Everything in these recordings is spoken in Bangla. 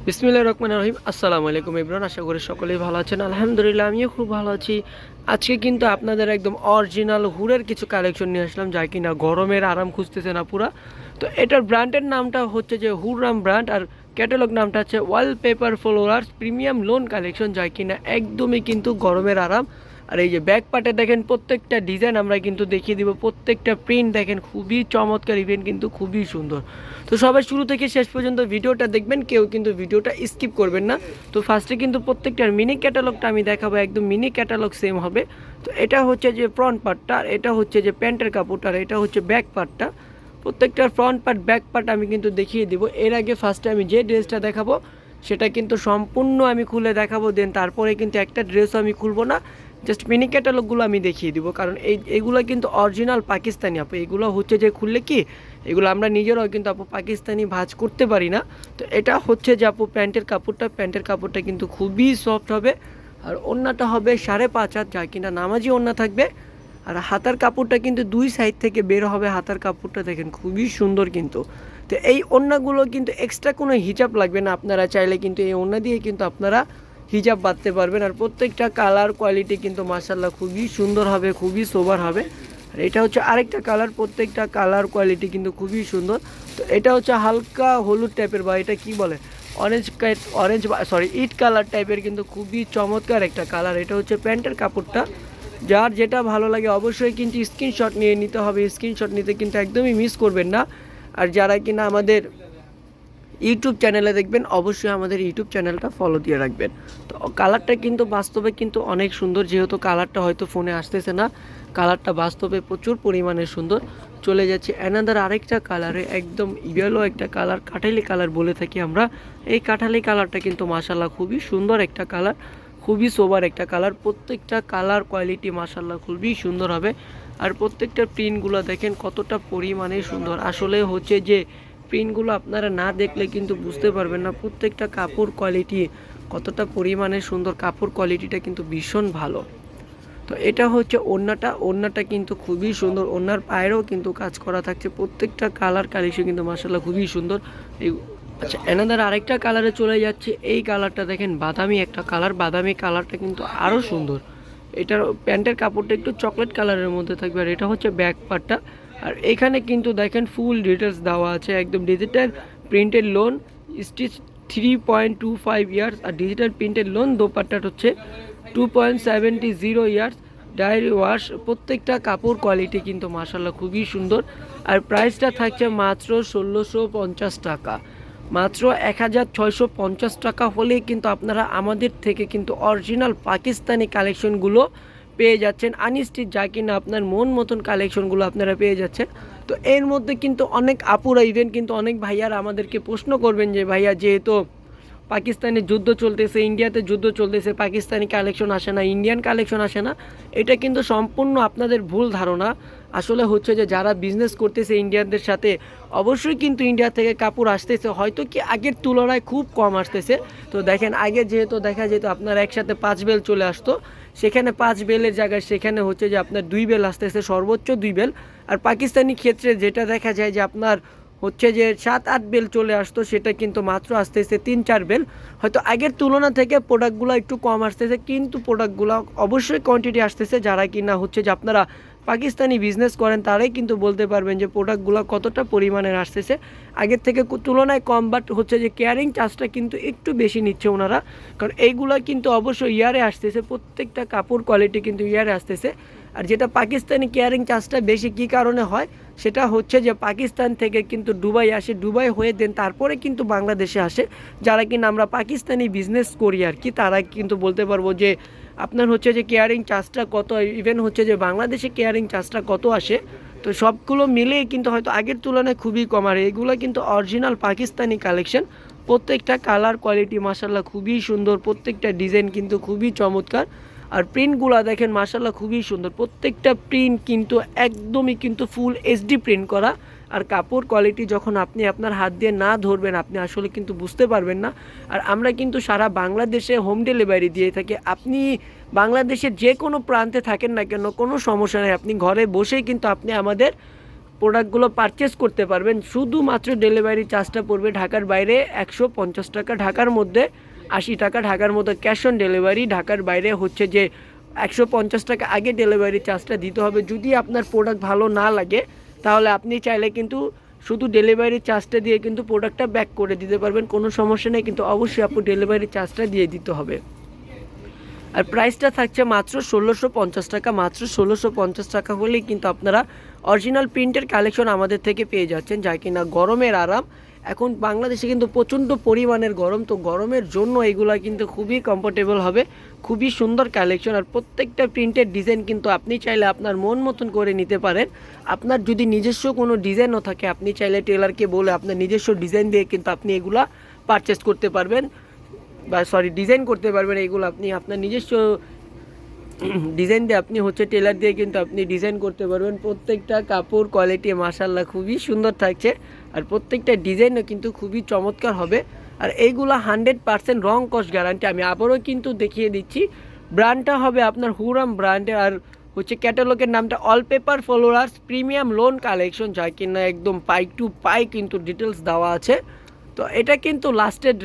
বিসমিল্লাহির রহমানির রহিম। আসসালামু আলাইকুম ইমরান, আশা করি সকলেই ভালো আছেন। আলহামদুলিল্লাহ আমিও খুব ভালো আছি। আজকে কিন্তু আপনাদের একদম অরিজিনাল হুডের কিছু কালেকশন নিয়ে আসলাম, যা কিনা গরমের আরাম খুঁজতেছে না পুরা। তো এটার ব্র্যান্ডের নামটা হচ্ছে যে হুররাম ব্র্যান্ড, আর ক্যাটালগ নামটা হচ্ছে ওয়ালপেপার ফ্লোরার্স প্রিমিয়াম লোন কালেকশন, যা কিনা একদমই কিন্তু গরমের আরাম। আর এই যে ব্যাক পার্টে দেখেন প্রত্যেকটা ডিজাইন আমরা কিন্তু দেখিয়ে দিব, প্রত্যেকটা প্রিন্ট দেখেন খুবই চমৎকার, ইভেন্ট কিন্তু খুবই সুন্দর। তো সবাই শুরু থেকে শেষ পর্যন্ত ভিডিওটা দেখবেন, কেউ কিন্তু ভিডিওটা স্কিপ করবেন না। তো ফার্স্টে কিন্তু প্রত্যেকটার মিনি ক্যাটালগটা আমি দেখাবো, একদম মিনি ক্যাটালগ সেম হবে। তো এটা হচ্ছে যে ফ্রন্ট পার্টটা, আর এটা হচ্ছে যে প্যান্টের কাপড়টা, আর এটা হচ্ছে ব্যাক পার্টটা। প্রত্যেকটার ফ্রন্ট পার্ট ব্যাক পার্ট আমি কিন্তু দেখিয়ে দিব। এর আগে ফার্স্টে আমি যে ড্রেসটা দেখাবো সেটা কিন্তু সম্পূর্ণ আমি খুলে দেখাবো, দেন তারপরে কিন্তু একটা ড্রেসও আমি খুলবো না, জাস্ট মিনি ক্যাটালগুলো আমি দেখিয়ে দিব। কারণ এইগুলো কিন্তু অরিজিনাল পাকিস্তানি আপু, এগুলো হচ্ছে যে খুললে কি এগুলো আমরা নিজেরাও কিন্তু আপু পাকিস্তানি ভাঁজ করতে পারি না। তো এটা হচ্ছে যে আপু প্যান্টের কাপড়টা কিন্তু খুবই সফট হবে। আর ওড়নাটা হবে 5.5 হাত, যা কিনা নামাজি ওড়না থাকবে। আর হাতার কাপড়টা কিন্তু দুই সাইড থেকে বের হবে, হাতার কাপড়টা দেখেন খুবই সুন্দর কিন্তু। তো এই ওড়নাগুলো কিন্তু এক্সট্রা কোনো হিজাব লাগবে না, আপনারা চাইলে কিন্তু এই ওড়না দিয়ে কিন্তু আপনারা হিজাব বাঁধতে পারবেন। আর প্রত্যেকটা কালার কোয়ালিটি কিন্তু মাশাআল্লাহ খুবই সুন্দর হবে, খুবই সোবার হবে। আর এটা হচ্ছে আরেকটা কালার, প্রত্যেকটা কালার কোয়ালিটি কিন্তু খুবই সুন্দর। তো এটা হচ্ছে হালকা হলুদ টাইপের, বা এটা কি বলে অরেঞ্জ সরি ইট কালার টাইপের, কিন্তু খুবই চমৎকার একটা কালার। এটা হচ্ছে প্যান্টের কাপড়টা। যার যেটা ভালো লাগে অবশ্যই কিন্তু স্ক্রিনশট নিয়ে নিতে হবে, স্ক্রিনশট নিতে কিন্তু একদমই মিস করবেন না। আর যারা কিনা আমাদের ইউটিউব চ্যানেলে দেখবেন অবশ্যই আমাদের ইউটিউব চ্যানেলটা ফলো দিয়ে রাখবেন। তো কালারটা কিন্তু বাস্তবে কিন্তু অনেক সুন্দর, যেহেতু কালারটা হয়তো ফোনে আসতেছে না, কালারটা বাস্তবে প্রচুর পরিমাণে সুন্দর। চলে যাচ্ছে অ্যানাদার আরেকটা কালারে, একদম ইয়েলো একটা কালার, কাঠালি কালার বলে থাকি আমরা। এই কাঠালি কালারটা কিন্তু মাশাল্লাহ খুবই সুন্দর একটা কালার, খুবই সোবার একটা কালার। প্রত্যেকটা কালার কোয়ালিটি মাশাল্লাহ খুবই সুন্দর হবে। আর প্রত্যেকটা প্রিন্টগুলো দেখেন কতটা পরিমাণে সুন্দর। আসলে হচ্ছে যে প্রিন্টগুলো আপনারা না দেখলে কিন্তু বুঝতে পারবেন না প্রত্যেকটা কাপড় কোয়ালিটি কতটা পরিমাণে সুন্দর, কাপড় কোয়ালিটিটা কিন্তু ভীষণ ভালো। তো এটা হচ্ছে ওড়নাটা কিন্তু খুবই সুন্দর, ওড়নার পায়েরও কিন্তু কাজ করা থাকছে। প্রত্যেকটা কালার কালেকশন কিন্তু মাশাআল্লাহ খুবই সুন্দর। এই আচ্ছা এনাদের আরেকটা কালারে চলে যাচ্ছে, এই কালারটা দেখেন বাদামি একটা কালার, বাদামি কালারটা কিন্তু আরও সুন্দর। এটার প্যান্টের কাপড়টা একটু চকলেট কালারের মধ্যে থাকবে, আর এটা হচ্ছে ব্যাক পার্টটা। আর এখানে কিন্তু দেখেন ফুল ডিটেলস দেওয়া আছে, একদম digital printed lawn, stitch 3.25 yards, আর ডিজিটাল প্রিন্টেড লোন দোপাট্টাটা হচ্ছে 2.70 ইয়ার্স, ডায়েরি ওয়াশ। প্রত্যেকটা কাপড় কোয়ালিটি কিন্তু মাশাআল্লাহ খুবই সুন্দর। আর প্রাইসটা থাকছে মাত্র 1650 টাকা, মাত্র 1650 টাকা হলেই কিন্তু আপনারা আমাদের থেকে কিন্তু অরিজিনাল পাকিস্তানি কালেকশনগুলো পেয়ে যাচ্ছেন আনস্টিচ, যা কিনা আপনার মন মতন কালেকশনগুলো আপনারা পেয়ে যাচ্ছেন। তো এর মধ্যে কিন্তু অনেক আপুরা ইভেন কিন্তু অনেক ভাইয়ারা আমাদেরকে প্রশ্ন করবেন যে ভাইয়া যেহেতু পাকিস্তানে যুদ্ধ চলতেছে, ইন্ডিয়াতে যুদ্ধ চলতেছে, পাকিস্তানি কালেকশন আসে না, ইন্ডিয়ান কালেকশন আসে না, এটা কিন্তু সম্পূর্ণ আপনাদের ভুল ধারণা। আসলে হচ্ছে যে যারা বিজনেস করতেছে ইন্ডিয়ানদের সাথে, অবশ্যই কিন্তু ইন্ডিয়া থেকে কাপড় আসতেছে, হয়তো কি আগের তুলনায় খুব কম আসতেছে। তো দেখেন আগে যেহেতু দেখা যেত আপনার একসাথে 5 বেল চলে আসতো, সেখানে 5 বেলের জায়গায় সেখানে হচ্ছে যে আপনার 2 বেল আসতেছে, সর্বোচ্চ 2 বেল। আর পাকিস্তানি ক্ষেত্রে যেটা দেখা যায় যে আপনার হচ্ছে যে 7-8 বেল চলে আসতো, সেটা কিন্তু মাত্র আসতেছে 3-4 বেল। হয়তো আগের তুলনা থেকে প্রোডাক্টগুলো একটু কম আসতেছে, কিন্তু প্রোডাক্টগুলো অবশ্যই কোয়ান্টিটি আসতেছে। যারা কিনা হচ্ছে যে আপনারা পাকিস্তানি বিজনেস করেন তারাই কিন্তু বলতে পারবেন যে প্রোডাক্টগুলো কতটা পরিমাণের আসতেছে, আগের থেকে তুলনায় কম, বাট হচ্ছে যে কেয়ারিং চার্জটা কিন্তু একটু বেশি নিচ্ছে ওনারা। কারণ এইগুলো কিন্তু অবশ্যই ইয়ারে আসতেছে, প্রত্যেকটা কাপড় কোয়ালিটি কিন্তু ইয়ারে আসতেছে। আর যেটা পাকিস্তানি কেয়ারিং চার্জটা বেশি কী কারণে হয়, সেটা হচ্ছে যে পাকিস্তান থেকে কিন্তু দুবাই আসে, দুবাই হয়ে দেন তারপরে কিন্তু বাংলাদেশে আসে। যারা কিনা আমরা পাকিস্তানি বিজনেস করি আর কি, তারা কিন্তু বলতে পারবো যে আপনার হচ্ছে যে কেয়ারিং চার্জটা কত, ইভেন হচ্ছে যে বাংলাদেশে কেয়ারিং চার্জটা কত আসে। তো সবগুলো মিলেই কিন্তু হয়তো আগের তুলনায় খুবই কম। আর এগুলো কিন্তু অরিজিনাল পাকিস্তানি কালেকশন, প্রত্যেকটা কালার কোয়ালিটি মাশাআল্লাহ খুবই সুন্দর, প্রত্যেকটা ডিজাইন কিন্তু খুবই চমৎকার। আর প্রিন্টগুলো দেখেন মাশাআল্লাহ খুবই সুন্দর, প্রত্যেকটা প্রিন্ট কিন্তু একদমই কিন্তু ফুল এইচডি প্রিন্ট করা। আর কাপড় কোয়ালিটি যখন আপনি আপনার হাত দিয়ে না ধরবেন আপনি আসলে কিন্তু বুঝতে পারবেন না। আর আমরা কিন্তু সারা বাংলাদেশে হোম ডেলিভারি দিয়ে থাকি, আপনি বাংলাদেশের যে কোনো প্রান্তে থাকেন না কেন কোনো সমস্যা নেই, আপনি ঘরে বসেই কিন্তু আপনি আমাদের প্রোডাক্টগুলো পারচেস করতে পারবেন। শুধুমাত্র ডেলিভারি চার্জটা পড়বে ঢাকার বাইরে 150 টাকা, ঢাকার মধ্যে 80 টাকা, ঢাকার মধ্যে ক্যাশ অন ডেলিভারি, ঢাকার বাইরে হচ্ছে যে 150 টাকা আগে ডেলিভারি চার্জটা দিতে হবে। যদি আপনার প্রোডাক্ট ভালো না লাগে তাহলে আপনি চাইলে কিন্তু শুধু ডেলিভারি চার্জটা দিয়ে কিন্তু প্রোডাক্টটা ব্যাক করে দিতে পারবেন, কোনো সমস্যা নেই, কিন্তু অবশ্যই আপু ডেলিভারি চার্জটা দিয়ে দিতে হবে। আর প্রাইসটা থাকছে মাত্র 1650 টাকা, মাত্র 1650 টাকা হলেই কিন্তু আপনারা অরিজিনাল প্রিন্টের কালেকশন আমাদের থেকে পেয়ে যাচ্ছেন, যা কিনা গরমের আরাম। এখন বাংলাদেশে কিন্তু প্রচণ্ড পরিমাণের গরম, তো গরমের জন্য এগুলো কিন্তু খুবই কমফোর্টেবল হবে, খুবই সুন্দর কালেকশন। আর প্রত্যেকটা প্রিন্টের ডিজাইন কিন্তু আপনি চাইলে আপনার মন মতন করে নিতে পারেন। আপনার যদি নিজস্ব কোনো ডিজাইনও থাকে, আপনি চাইলে টেলারকে বলে আপনার নিজস্ব ডিজাইন দিয়ে কিন্তু আপনি এগুলা পারচেস করতে পারবেন, বা ডিজাইন করতে পারবেন। এইগুলো আপনি আপনার নিজস্ব ডিজাইন দিয়ে আপনি হচ্ছে টেলার দিয়ে কিন্তু আপনি ডিজাইন করতে পারবেন। প্রত্যেকটা কাপড় কোয়ালিটি মাশাআল্লাহ খুবই সুন্দর থাকছে, আর প্রত্যেকটা ডিজাইনও কিন্তু খুবই চমৎকার হবে। আর এইগুলো 100% রং কস গ্যারান্টি। আমি আবারও কিন্তু দেখিয়ে দিচ্ছি, ব্র্যান্ডটা হবে আপনার হুরাম ব্র্যান্ডের, আর হচ্ছে ক্যাটালগের নামটা all paper followers premium loan collection, যা কিনা একদম পাই টু পাই কিন্তু ডিটেলস দেওয়া আছে। তো এটা কিন্তু লাস্টের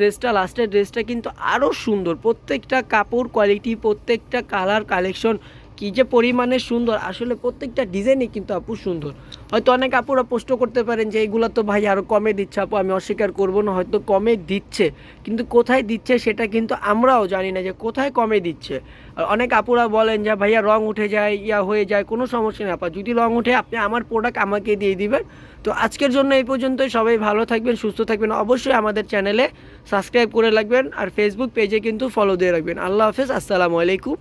ড্রেসটা কিন্তু আরও সুন্দর, প্রত্যেকটা কাপড় কোয়ালিটি, প্রত্যেকটা কালার কালেকশন কী যে পরিমাণে সুন্দর, আসলে প্রত্যেকটা ডিজাইনই কিন্তু আপু সুন্দর। হয়তো অনেক আপুরা প্রশ্ন করতে পারেন যে এইগুলো তো ভাই আরও কমে দিচ্ছে। আপু আমি অস্বীকার করবো না, হয়তো কমে দিচ্ছে, কিন্তু কোথায় দিচ্ছে সেটা কিন্তু আমরাও জানি না যে কোথায় কমে দিচ্ছে। আর অনেক আপুরা বলেন যে ভাইয়া রং উঠে যায়, হয়ে যায়, কোনো সমস্যা নেই আপা, যদি রং উঠে আপনি আমার প্রোডাক্ট আমাকে দিয়ে দিবেন। তো আজকের জন্য এই পর্যন্তই, সবাই ভালো থাকবেন, সুস্থ থাকবেন, অবশ্যই আমাদের চ্যানেলে সাবস্ক্রাইব করে রাখবেন, আর ফেসবুক পেজে কিন্তু ফলো দিয়ে রাখবেন। আল্লাহ হাফেজ, আসসালামু আলাইকুম।